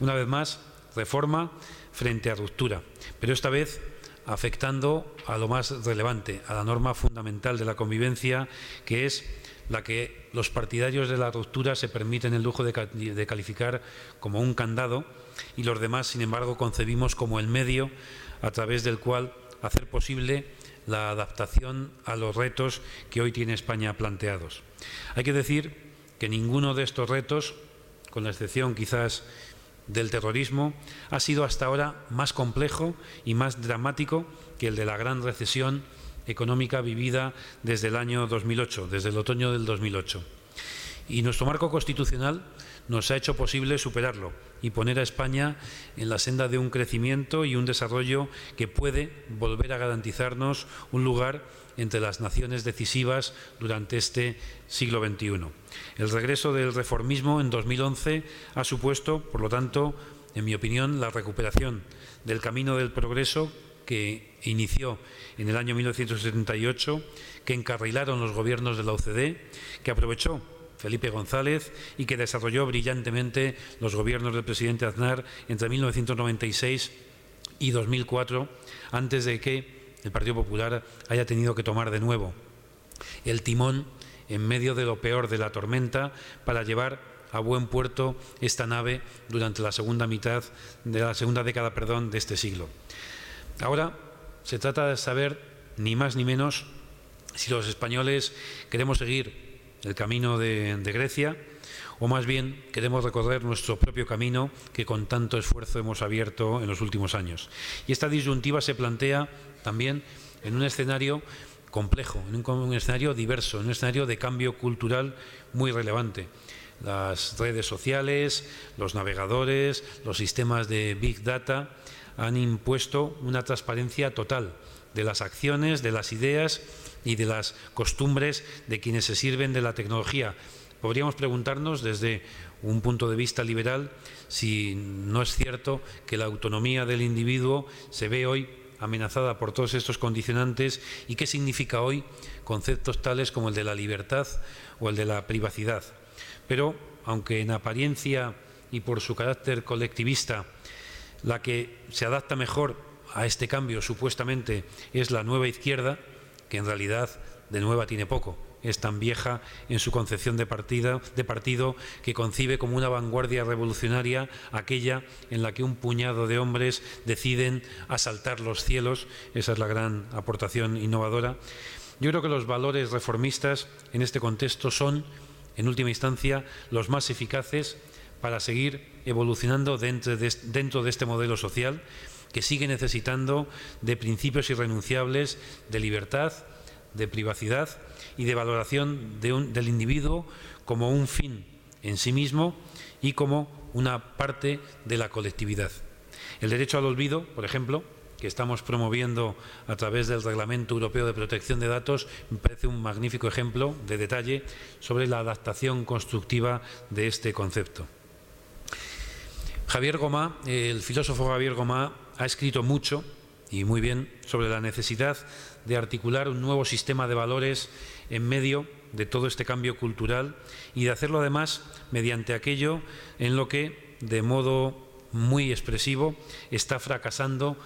Una vez más, reforma frente a ruptura, pero esta vez afectando a lo más relevante, a la norma fundamental de la convivencia, que es la que los partidarios de la ruptura se permiten el lujo de calificar como un candado, y los demás, sin embargo, concebimos como el medio a través del cual hacer posible la adaptación a los retos que hoy tiene España planteados. Hay que decir que ninguno de estos retos, con la excepción quizás del terrorismo, ha sido hasta ahora más complejo y más dramático que el de la gran recesión económica vivida desde el año 2008, desde el otoño del 2008. Y nuestro marco constitucional nos ha hecho posible superarlo y poner a España en la senda de un crecimiento y un desarrollo que puede volver a garantizarnos un lugar entre las naciones decisivas durante este siglo XXI. El regreso del reformismo en 2011 ha supuesto, por lo tanto, en mi opinión, la recuperación del camino del progreso que inició en el año 1978, que encarrilaron los gobiernos de la OCDE, que aprovechó Felipe González y que desarrolló brillantemente los gobiernos del presidente Aznar entre 1996 y 2004, antes de que el Partido Popular haya tenido que tomar de nuevo el timón en medio de lo peor de la tormenta para llevar a buen puerto esta nave durante la segunda década de este siglo. Ahora se trata de saber, ni más ni menos, si los españoles queremos seguir el camino de Grecia o más bien queremos recorrer nuestro propio camino que con tanto esfuerzo hemos abierto en los últimos años. Y esta disyuntiva se plantea también en un escenario complejo, en un escenario diverso, en un escenario de cambio cultural muy relevante. Las redes sociales, los navegadores, los sistemas de Big Data han impuesto una transparencia total de las acciones, de las ideas y de las costumbres de quienes se sirven de la tecnología. Podríamos preguntarnos desde un punto de vista liberal si no es cierto que la autonomía del individuo se ve hoy amenazada por todos estos condicionantes y qué significa hoy conceptos tales como el de la libertad o el de la privacidad. Pero, aunque en apariencia y por su carácter colectivista la que se adapta mejor a este cambio supuestamente es la nueva izquierda, que en realidad de nueva tiene poco, es tan vieja en su concepción de partido que concibe como una vanguardia revolucionaria aquella en la que un puñado de hombres deciden asaltar los cielos. Esa es la gran aportación innovadora. Yo creo que los valores reformistas en este contexto son, en última instancia, los más eficaces para seguir evolucionando dentro de este modelo social que sigue necesitando de principios irrenunciables de libertad, de privacidad y de valoración del individuo como un fin en sí mismo y como una parte de la colectividad. El derecho al olvido, por ejemplo, que estamos promoviendo a través del Reglamento Europeo de Protección de Datos, me parece un magnífico ejemplo de detalle sobre la adaptación constructiva de este concepto. Javier Gomá, el filósofo Javier Gomá, ha escrito mucho y muy bien sobre la necesidad de articular un nuevo sistema de valores en medio de todo este cambio cultural y de hacerlo además mediante aquello en lo que, de modo muy expresivo, está fracasando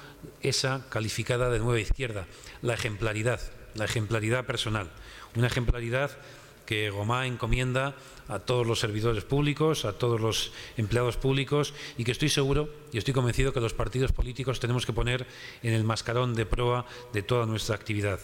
esa calificada de nueva izquierda, la ejemplaridad personal, una ejemplaridad que Gomá encomienda a todos los servidores públicos, a todos los empleados públicos y que estoy seguro y estoy convencido que los partidos políticos tenemos que poner en el mascarón de proa de toda nuestra actividad.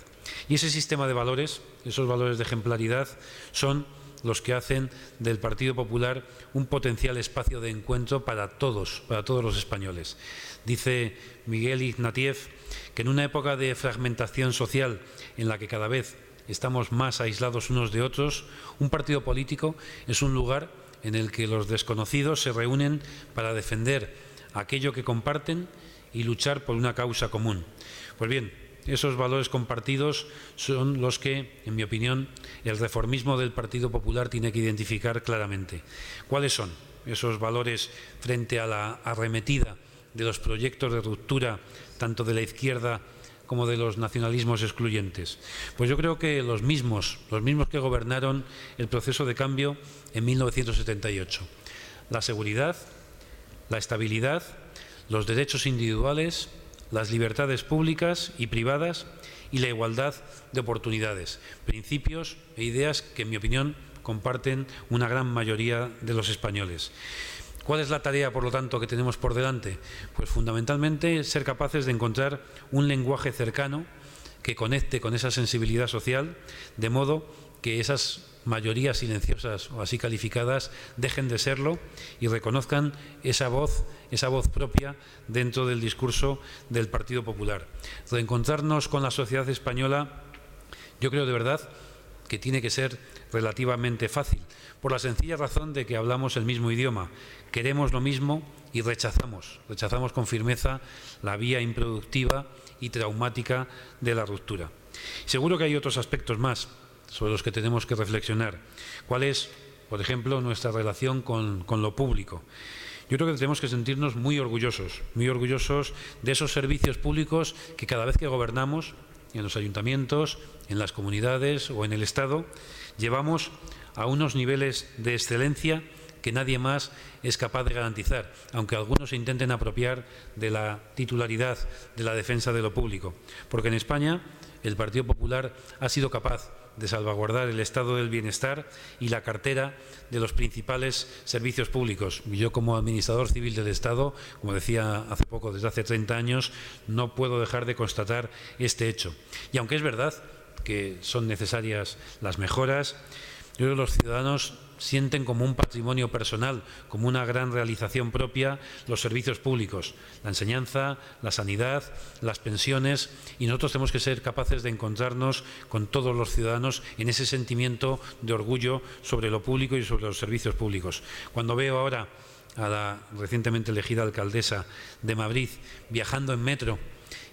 Y ese sistema de valores, esos valores de ejemplaridad, son los que hacen del Partido Popular un potencial espacio de encuentro para todos los españoles. Dice Miguel Ignatieff que en una época de fragmentación social en la que cada vez estamos más aislados unos de otros, un partido político es un lugar en el que los desconocidos se reúnen para defender aquello que comparten y luchar por una causa común. Pues bien, esos valores compartidos son los que, en mi opinión, el reformismo del Partido Popular tiene que identificar claramente. ¿Cuáles son esos valores frente a la arremetida de los proyectos de ruptura tanto de la izquierda como de los nacionalismos excluyentes? Pues yo creo que los mismos que gobernaron el proceso de cambio en 1978. La seguridad, la estabilidad, los derechos individuales, las libertades públicas y privadas y la igualdad de oportunidades. Principios e ideas que, en mi opinión, comparten una gran mayoría de los españoles. ¿Cuál es la tarea, por lo tanto, que tenemos por delante? Pues fundamentalmente ser capaces de encontrar un lenguaje cercano que conecte con esa sensibilidad social, de modo que esas mayorías silenciosas o así calificadas dejen de serlo y reconozcan esa voz propia dentro del discurso del Partido Popular. Reencontrarnos con la sociedad española, yo creo de verdad que tiene que ser relativamente fácil, por la sencilla razón de que hablamos el mismo idioma, queremos lo mismo y rechazamos con firmeza la vía improductiva y traumática de la ruptura. Seguro que hay otros aspectos más sobre los que tenemos que reflexionar. ¿Cuál es, por ejemplo, nuestra relación con lo público? Yo creo que tenemos que sentirnos muy orgullosos de esos servicios públicos que cada vez que gobernamos, en los ayuntamientos, en las comunidades o en el Estado, llevamos a unos niveles de excelencia que nadie más es capaz de garantizar, aunque algunos se intenten apropiar de la titularidad de la defensa de lo público. Porque en España el Partido Popular ha sido capaz de salvaguardar el estado del bienestar y la cartera de los principales servicios públicos. Y yo, como administrador civil del Estado, como decía hace poco, desde hace 30 años, no puedo dejar de constatar este hecho. Y aunque es verdad que son necesarias las mejoras, yo creo que los ciudadanos sienten como un patrimonio personal, como una gran realización propia, los servicios públicos, la enseñanza, la sanidad, las pensiones, y nosotros tenemos que ser capaces de encontrarnos con todos los ciudadanos en ese sentimiento de orgullo sobre lo público y sobre los servicios públicos. Cuando veo ahora a la recientemente elegida alcaldesa de Madrid viajando en metro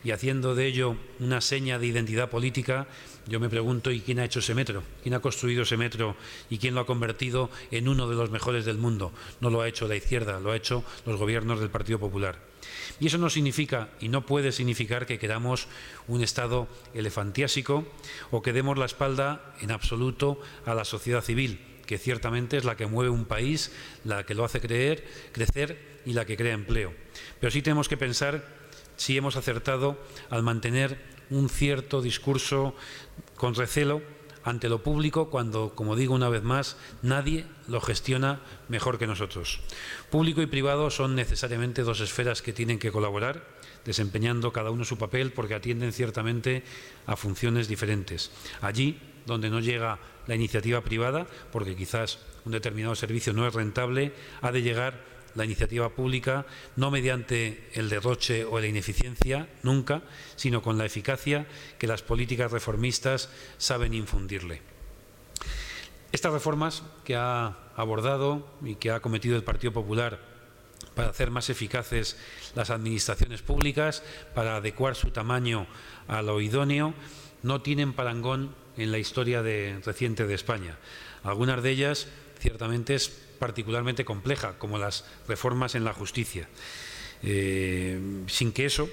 y haciendo de ello una seña de identidad política, yo me pregunto, ¿y quién ha hecho ese metro? ¿Quién ha construido ese metro y quién lo ha convertido en uno de los mejores del mundo? No lo ha hecho la izquierda, lo ha hecho los gobiernos del Partido Popular. Y eso no significa y no puede significar que queramos un Estado elefantiásico o que demos la espalda en absoluto a la sociedad civil, que ciertamente es la que mueve un país, la que lo hace crecer y la que crea empleo. Pero sí tenemos que pensar si hemos acertado al mantener un cierto discurso con recelo ante lo público cuando, como digo una vez más, nadie lo gestiona mejor que nosotros. Público y privado son necesariamente dos esferas que tienen que colaborar, desempeñando cada uno su papel porque atienden ciertamente a funciones diferentes. Allí donde no llega la iniciativa privada, porque quizás un determinado servicio no es rentable, ha de llegar la iniciativa pública, no mediante el derroche o la ineficiencia, nunca, sino con la eficacia que las políticas reformistas saben infundirle. Estas reformas que ha abordado y que ha cometido el Partido Popular para hacer más eficaces las administraciones públicas, para adecuar su tamaño a lo idóneo, no tienen parangón en la historia reciente de España. Algunas de ellas ciertamente es particularmente compleja, como las reformas en la justicia, sin que eso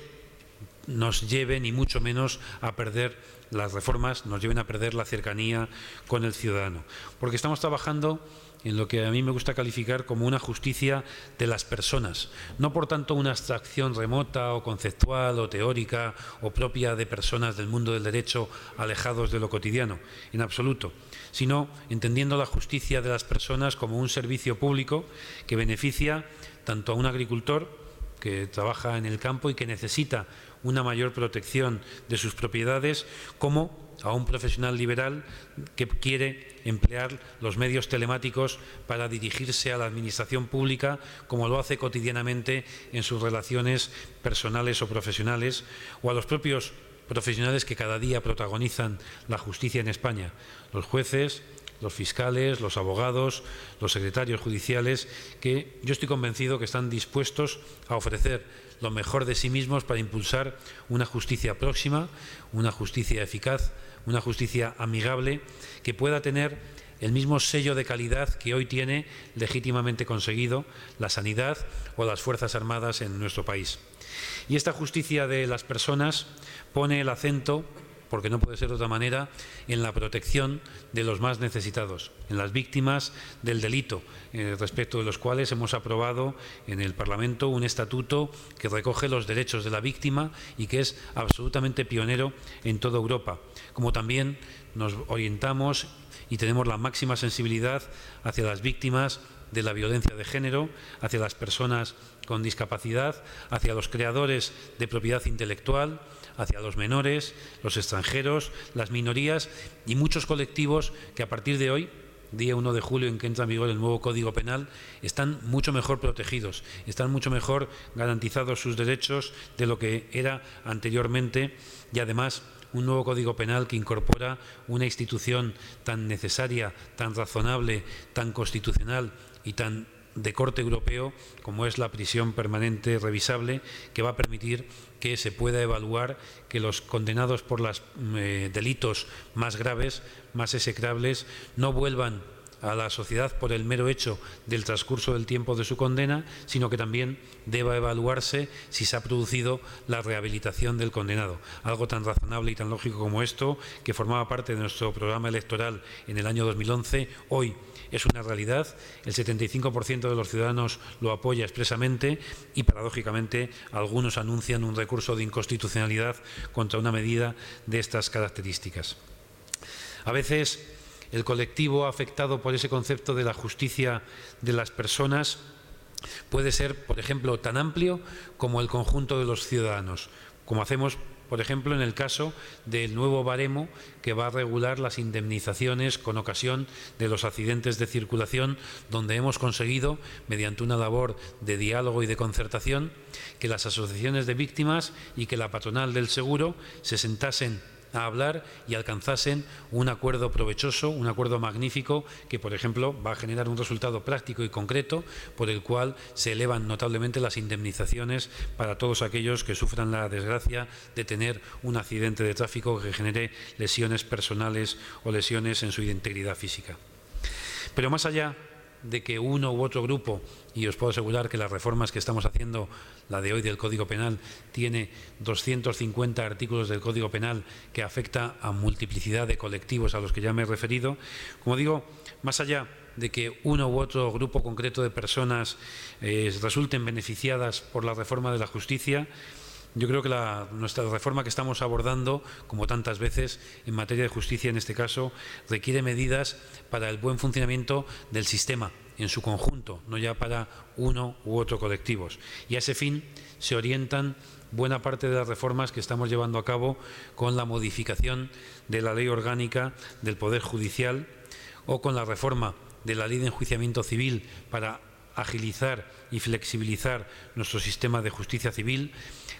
nos lleve ni mucho menos a perder las reformas, nos lleven a perder la cercanía con el ciudadano, porque estamos trabajando en lo que a mí me gusta calificar como una justicia de las personas, no por tanto una abstracción remota o conceptual o teórica o propia de personas del mundo del derecho alejados de lo cotidiano, en absoluto, sino entendiendo la justicia de las personas como un servicio público que beneficia tanto a un agricultor que trabaja en el campo y que necesita una mayor protección de sus propiedades, como a un profesional liberal que quiere emplear los medios telemáticos para dirigirse a la administración pública, como lo hace cotidianamente en sus relaciones personales o profesionales, o a los propios profesionales que cada día protagonizan la justicia en España, los jueces, los fiscales, los abogados, los secretarios judiciales, que yo estoy convencido que están dispuestos a ofrecer lo mejor de sí mismos para impulsar una justicia próxima, una justicia eficaz, una justicia amigable, que pueda tener el mismo sello de calidad que hoy tiene legítimamente conseguido la sanidad o las Fuerzas Armadas en nuestro país. Y esta justicia de las personas pone el acento, porque no puede ser de otra manera, en la protección de los más necesitados, en las víctimas del delito, respecto de los cuales hemos aprobado en el Parlamento un estatuto que recoge los derechos de la víctima y que es absolutamente pionero en toda Europa. Como también nos orientamos y tenemos la máxima sensibilidad hacia las víctimas de la violencia de género, hacia las personas con discapacidad, hacia los creadores de propiedad intelectual, hacia los menores, los extranjeros, las minorías y muchos colectivos que a partir de hoy, día 1 de julio en que entra en vigor el nuevo Código Penal, están mucho mejor protegidos, están mucho mejor garantizados sus derechos de lo que era anteriormente y además un nuevo Código Penal que incorpora una institución tan necesaria, tan razonable, tan constitucional y tan de corte europeo como es la prisión permanente revisable, que va a permitir que se pueda evaluar que los condenados por los delitos más graves, más execrables, no vuelvan a la sociedad por el mero hecho del transcurso del tiempo de su condena, sino que también deba evaluarse si se ha producido la rehabilitación del condenado. Algo tan razonable y tan lógico como esto, que formaba parte de nuestro programa electoral en el año 2011, hoy es una realidad. El 75% de los ciudadanos lo apoya expresamente y, paradójicamente, algunos anuncian un recurso de inconstitucionalidad contra una medida de estas características. A veces el colectivo afectado por ese concepto de la justicia de las personas puede ser, por ejemplo, tan amplio como el conjunto de los ciudadanos, como hacemos, por ejemplo, en el caso del nuevo baremo que va a regular las indemnizaciones con ocasión de los accidentes de circulación, donde hemos conseguido, mediante una labor de diálogo y de concertación, que las asociaciones de víctimas y que la patronal del seguro se sentasen a hablar y alcanzasen un acuerdo provechoso, un acuerdo magnífico que, por ejemplo, va a generar un resultado práctico y concreto por el cual se elevan notablemente las indemnizaciones para todos aquellos que sufran la desgracia de tener un accidente de tráfico que genere lesiones personales o lesiones en su integridad física. Pero más allá de que uno u otro grupo, y os puedo asegurar que las reformas que estamos haciendo, la de hoy del Código Penal, tiene 250 artículos del Código Penal que afecta a multiplicidad de colectivos a los que ya me he referido. Como digo, más allá de que uno u otro grupo concreto de personas resulten beneficiadas por la reforma de la justicia, yo creo que nuestra reforma que estamos abordando, como tantas veces en materia de justicia en este caso, requiere medidas para el buen funcionamiento del sistema en su conjunto, no ya para uno u otro colectivos. Y a ese fin se orientan buena parte de las reformas que estamos llevando a cabo con la modificación de la Ley Orgánica del Poder Judicial o con la reforma de la Ley de Enjuiciamiento Civil para agilizar y flexibilizar nuestro sistema de justicia civil,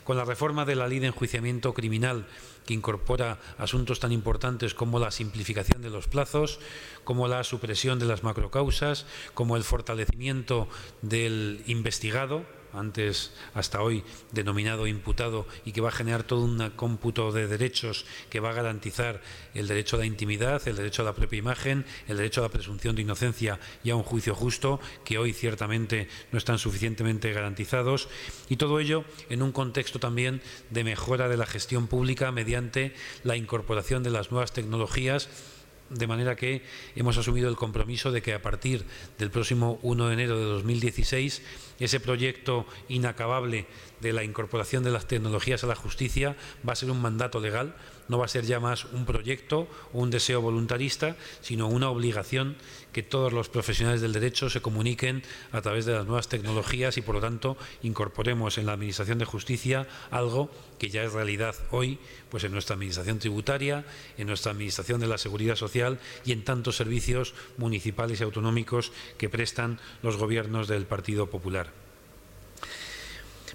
con la reforma de la Ley de Enjuiciamiento Criminal, que incorpora asuntos tan importantes como la simplificación de los plazos, como la supresión de las macrocausas, como el fortalecimiento del investigado, antes hasta hoy denominado imputado, y que va a generar todo un cómputo de derechos que va a garantizar el derecho a la intimidad, el derecho a la propia imagen, el derecho a la presunción de inocencia y a un juicio justo, que hoy ciertamente no están suficientemente garantizados, y todo ello en un contexto también de mejora de la gestión pública mediante la incorporación de las nuevas tecnologías, de manera que hemos asumido el compromiso de que a partir del próximo 1 de enero de 2016 ese proyecto inacabable de la incorporación de las tecnologías a la justicia va a ser un mandato legal, no va a ser ya más un proyecto o un deseo voluntarista, sino una obligación que todos los profesionales del derecho se comuniquen a través de las nuevas tecnologías y, por lo tanto, incorporemos en la Administración de Justicia algo que ya es realidad hoy, pues en nuestra Administración tributaria, en nuestra Administración de la Seguridad Social y en tantos servicios municipales y autonómicos que prestan los gobiernos del Partido Popular.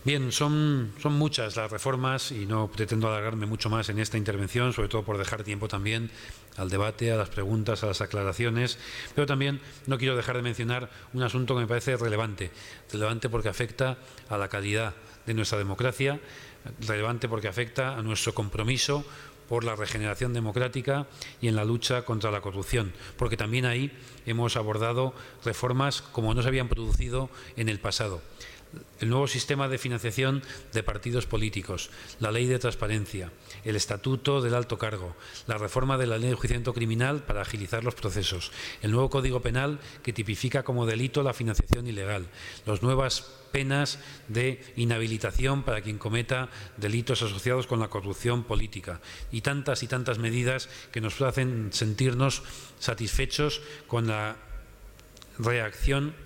Bien, son muchas las reformas y no pretendo alargarme mucho más en esta intervención, sobre todo por dejar tiempo también al debate, a las preguntas, a las aclaraciones, pero también no quiero dejar de mencionar un asunto que me parece relevante porque afecta a la calidad de nuestra democracia, relevante porque afecta a nuestro compromiso por la regeneración democrática y en la lucha contra la corrupción, porque también ahí hemos abordado reformas como no se habían producido en el pasado. El nuevo sistema de financiación de partidos políticos, la ley de transparencia, el estatuto del alto cargo, la reforma de la ley de enjuiciamiento criminal para agilizar los procesos, el nuevo Código Penal que tipifica como delito la financiación ilegal, las nuevas penas de inhabilitación para quien cometa delitos asociados con la corrupción política y tantas medidas que nos hacen sentirnos satisfechos con la reacción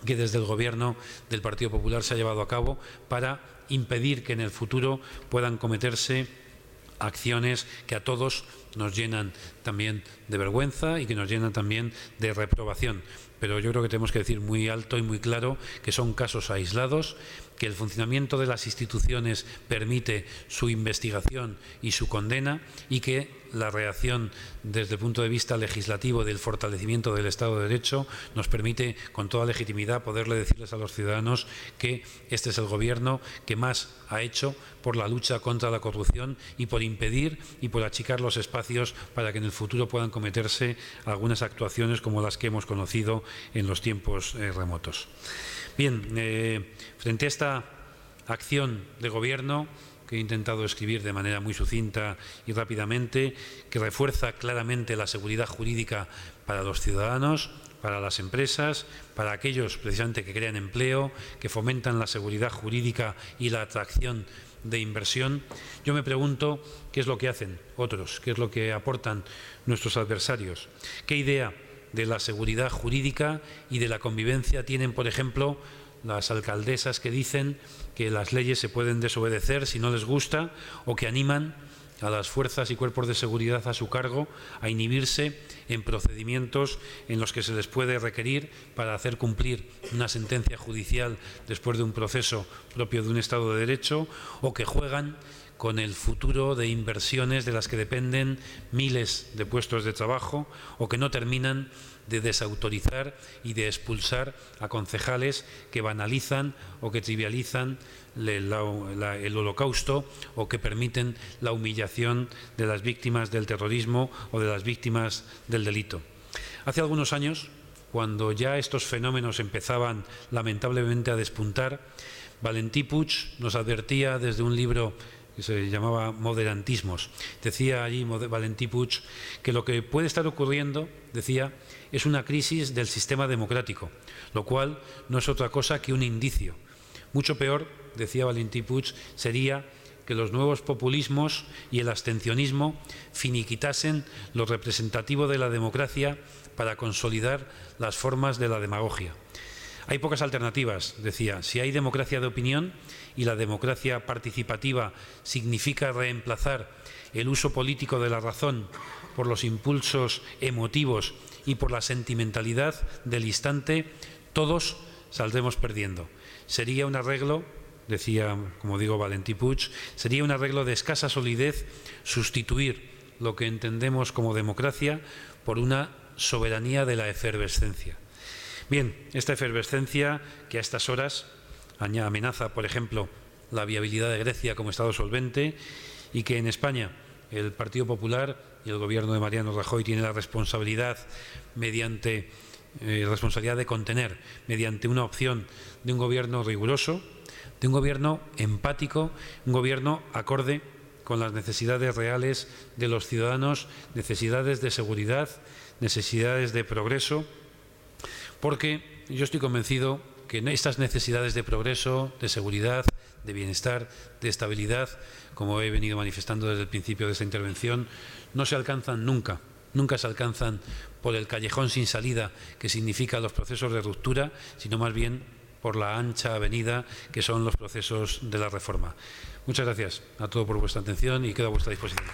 que desde el Gobierno del Partido Popular se ha llevado a cabo para impedir que en el futuro puedan cometerse acciones que a todos nos llenan también de vergüenza y que nos llenan también de reprobación. Pero yo creo que tenemos que decir muy alto y muy claro que son casos aislados, que el funcionamiento de las instituciones permite su investigación y su condena y que la reacción desde el punto de vista legislativo del fortalecimiento del Estado de Derecho nos permite con toda legitimidad poderle decirles a los ciudadanos que este es el Gobierno que más ha hecho por la lucha contra la corrupción y por impedir y por achicar los espacios para que en el futuro puedan cometerse algunas actuaciones como las que hemos conocido en los tiempos remotos. Bien, frente a esta acción de Gobierno que he intentado escribir de manera muy sucinta y rápidamente, que refuerza claramente la seguridad jurídica para los ciudadanos, para las empresas, para aquellos precisamente que crean empleo, que fomentan la seguridad jurídica y la atracción de inversión. Yo me pregunto qué es lo que hacen otros, qué es lo que aportan nuestros adversarios, qué idea de la seguridad jurídica y de la convivencia tienen, por ejemplo, las alcaldesas que dicen que las leyes se pueden desobedecer si no les gusta o que animan a las fuerzas y cuerpos de seguridad a su cargo a inhibirse en procedimientos en los que se les puede requerir para hacer cumplir una sentencia judicial después de un proceso propio de un Estado de Derecho, o que juegan con el futuro de inversiones de las que dependen miles de puestos de trabajo, o que no terminan de desautorizar y de expulsar a concejales que banalizan o que trivializan el holocausto o que permiten la humillación de las víctimas del terrorismo o de las víctimas del delito. Hace algunos años, cuando ya estos fenómenos empezaban lamentablemente a despuntar, Valentí Puig nos advertía desde un libro que se llamaba Moderantismos. Decía allí Valentí Puig que lo que puede estar ocurriendo, decía, es una crisis del sistema democrático, lo cual no es otra cosa que un indicio. Mucho peor, decía Valentí Puig, sería que los nuevos populismos y el abstencionismo finiquitasen lo representativo de la democracia para consolidar las formas de la demagogia. Hay pocas alternativas, decía. Si hay democracia de opinión y la democracia participativa significa reemplazar el uso político de la razón por los impulsos emotivos y por la sentimentalidad del instante, todos saldremos perdiendo. Sería un arreglo, decía, como digo, Valentí Puig, sería un arreglo de escasa solidez sustituir lo que entendemos como democracia por una soberanía de la efervescencia. Bien, esta efervescencia que a estas horas amenaza, por ejemplo, la viabilidad de Grecia como Estado solvente, y que en España el Partido Popular y el Gobierno de Mariano Rajoy tiene la responsabilidad de contener mediante una opción de un gobierno riguroso, de un gobierno empático, un gobierno acorde con las necesidades reales de los ciudadanos, necesidades de seguridad, necesidades de progreso, porque yo estoy convencido que estas necesidades de progreso, de seguridad, de bienestar, de estabilidad, como he venido manifestando desde el principio de esta intervención, no se alcanzan nunca. Nunca se alcanzan por el callejón sin salida que significan los procesos de ruptura, sino más bien por la ancha avenida que son los procesos de la reforma. Muchas gracias a todos por vuestra atención y quedo a vuestra disposición.